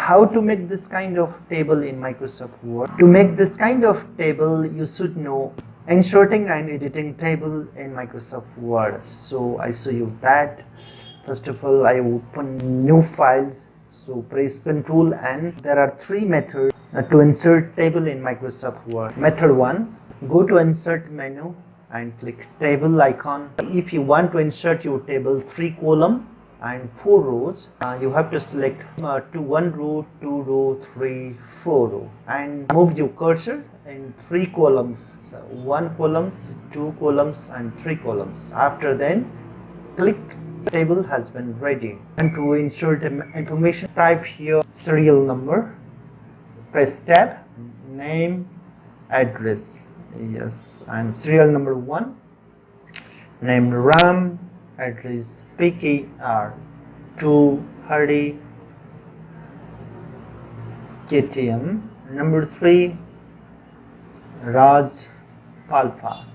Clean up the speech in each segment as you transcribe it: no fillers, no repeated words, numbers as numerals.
How to make this kind of table in Microsoft Word? To make this kind of table, you should know inserting and editing table in Microsoft Word. So I show you that. First of all, I open new file. So press Ctrl N. There are three methods to insert table in Microsoft Word. Method 1, go to insert menu and click table icon. If you want to insert your table 3 column and 4 rows, you have to select to 1 row, 2 row, 3, 4 row and move your cursor in 3 columns, 1 columns, 2 columns and 3 columns. After then click table has been ready. And to insert information, type here serial number, press tab, name, address, yes, and serial number 1, name RAM, address PKR 230 KTM, number 3 Raj Palfa.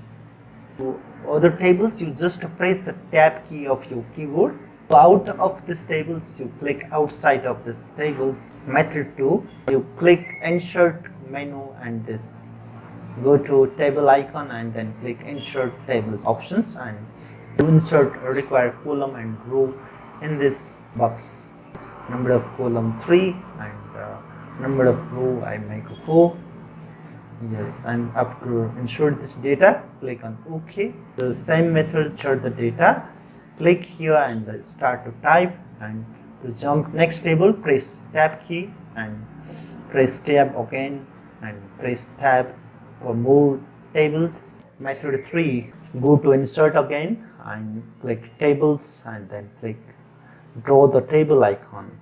To other tables, you just press the tab key of your keyboard. Out of these tables, you click outside of these tables. Method 2, you click insert menu and this go to table icon and then click insert tables options and to insert a required column and row in this box. Number of column 3 and number of row I make 4. Yes, and after insert this data, click on OK. The same method, insert the data, click here and start to type, and to jump next table, press tab key and press tab again and press tab for more tables. Method 3, go to insert again and click tables and then click draw the table icon.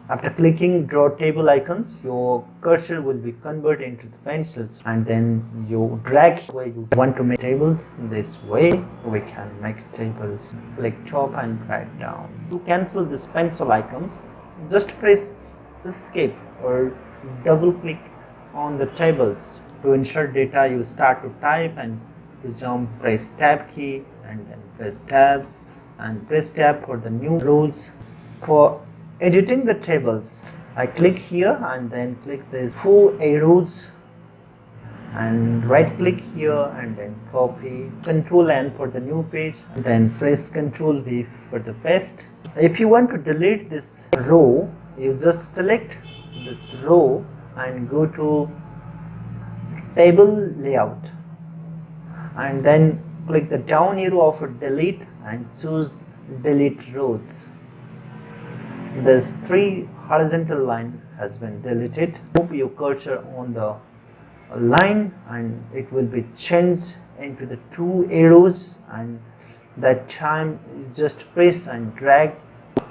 After clicking draw table icons, your cursor will be converted into the pencils and then you drag where you want to make tables. This way we can make tables. Click top and drag down. To cancel these pencil icons, just press escape or double click on the tables. To insert data, you start to type, and to jump press tab key and then press tabs and press tab for the new rows. For editing the tables, I click here and then click these 4 arrows and right click here and then copy, Ctrl N for the new page and then press Ctrl V for the paste. If you want to delete this row, you just select this row and go to table layout and then click the down arrow of delete and choose delete rows. This 3 horizontal line has been deleted. Move your cursor on the line and it will be changed into the 2 arrows, and that time you just press and drag.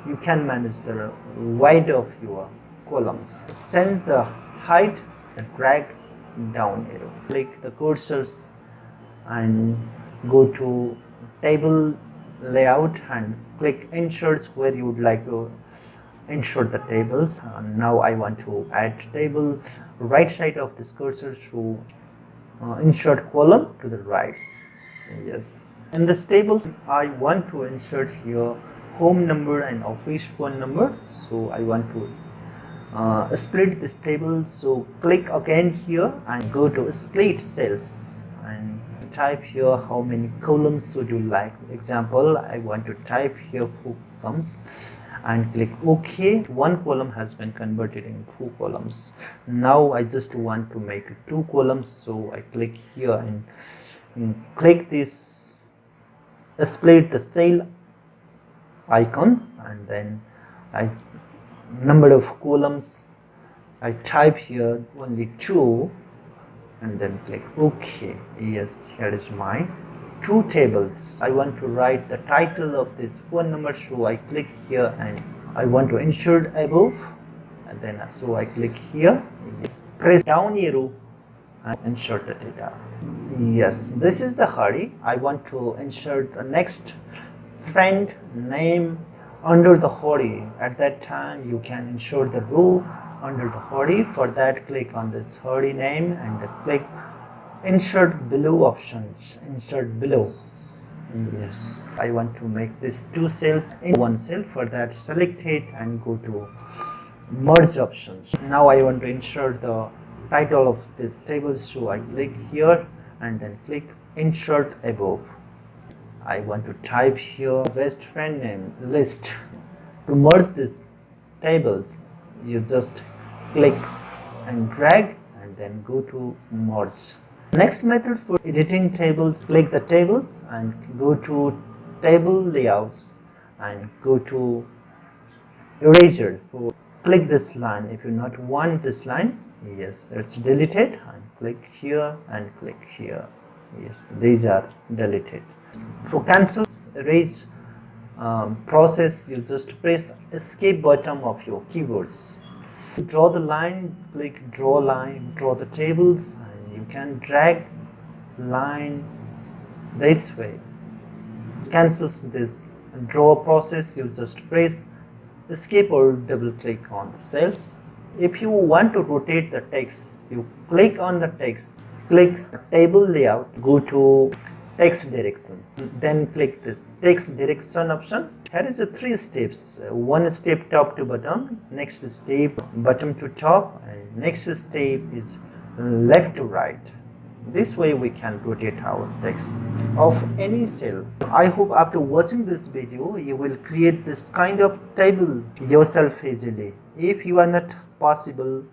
You can manage the width of your columns. Change the height and drag down arrow. Click the cursors and go to table layout and click insert where you would like to insert the tables. Now I want to add table. Right side of this cursor to insert column to the right. Yes. In this table, I want to insert here home number and office phone number. So I want to split this table. So click again here and go to split cells and type here how many columns would you like. Example, I want to type here 4 columns and click OK. 1 column has been converted in 2 columns. Now I just want to make 2 columns, so I click here and click this split the cell icon and then number of columns I type here only 2 and then click OK. Yes, here is my 2 tables. I want to write the title of this phone number, so I click here and I want to insert above and then so I click here, press down arrow and insert the data. Yes, this is the hurry. I want to insert the next friend name under the hurry. At that time you can insert the row under the hurry. For that, click on this hurry name and then click insert below options, insert below. Yes, I want to make this 2 cells in 1 cell. For that, select it and go to merge options. Now I want to insert the title of this table, so I click here and then click insert above. I want to type here best friend name list. To merge these tables, you just click and drag and then go to merge. Next method for editing tables, click the tables and go to table layouts and go to eraser. Click this line if you not want this line. Yes, it's deleted, and click here and click here. Yes, these are deleted. For cancel erase process, you just press escape button of your keyboards. To draw the line, click draw line, draw the tables, and you can drag line this way. Cancels this draw process, you just press escape or double click on the cells. If you want to rotate the text, you click on the text, click table layout, go to text directions, then click this text direction option. Here is a 3 steps. One step top to bottom, next step bottom to top, and next step is left to right. This way we can rotate our text of any cell. I hope after watching this video you will create this kind of table yourself easily. If you are not possible,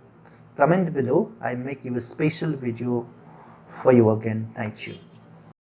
comment below. I make you a special video for you again. Thank you.